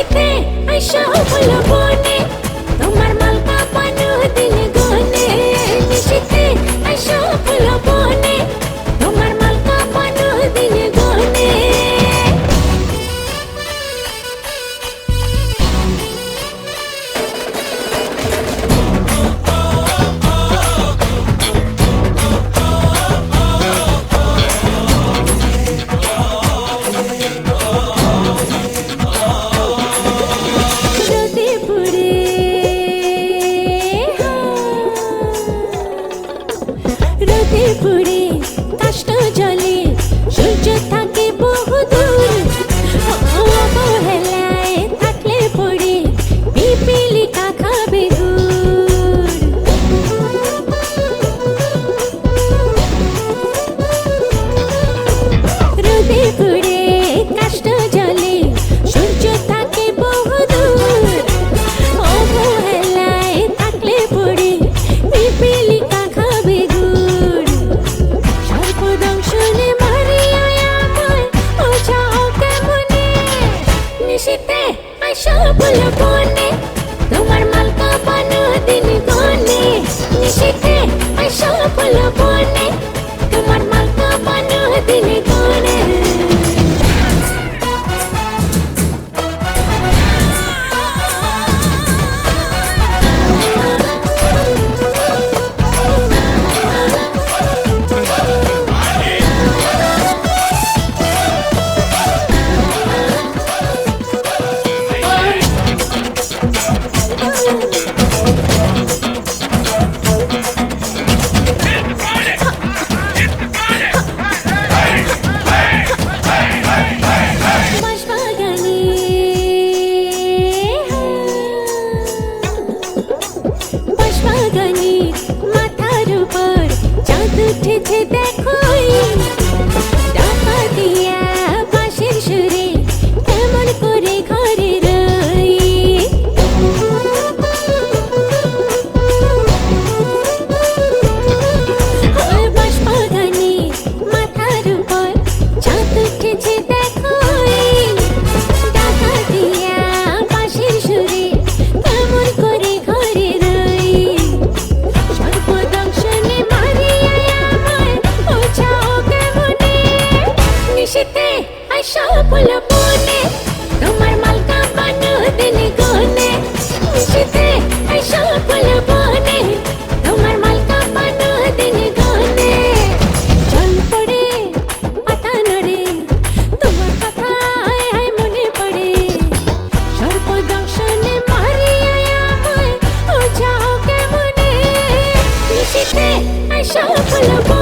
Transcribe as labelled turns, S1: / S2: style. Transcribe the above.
S1: নিশিতে আইসা বলো বনে তোমার মালকা পানো দিন গনে নিশিতে আইসা বলো বনে তোমার মালকা পানো দিন গনে রোদে পুড়ে কাষ্ঠ জলে সূর্য থাকে বহুদূর অবহেলায় থাকলে পড়ে পিপিলিকা খাবে গুড় রোদে পুড়ে কাষ্ঠ জলে সূর্য থাকে বহুদূর অবহেলায় থাকলে পড়ে পিপিলিকা খাবে গুড় সর্পদংশনে মারিয়া আমায় বোঝাও কেমনে নিশিতে আইসা বলো বনে তোমার মালকা পানো দিন গনে নিশিতে আইসা বলো বনে তোমার মালকা পানো দিন গনে বাগানে মাথার উপর চাঁদ উঠেছে দেখো ডাকা দিয়া বাঁশির সুরে কেমন করে ঘরে রই বাগানে মাথার উপর চাঁদ উঠেছে দেখো ডাকা দিয়া বাঁশির সুরে কেমন করে ঘরে রই সর্বদংশনে মারিয়া আমায় বোঝাও কেমনে নিশিতে আইসা বলো বনে তোমার মালকা পানো দিন গনে নিশিতে আইসা বলো বনে তোমার মালকা পানো দিন গনে জল পড়ে পাতা নড়ে তোমার কথা আয় মনে পড়ে সর্বদংশনে মারিয়া আমায় বোঝাও কেমনে নিশিতে আইসা বলো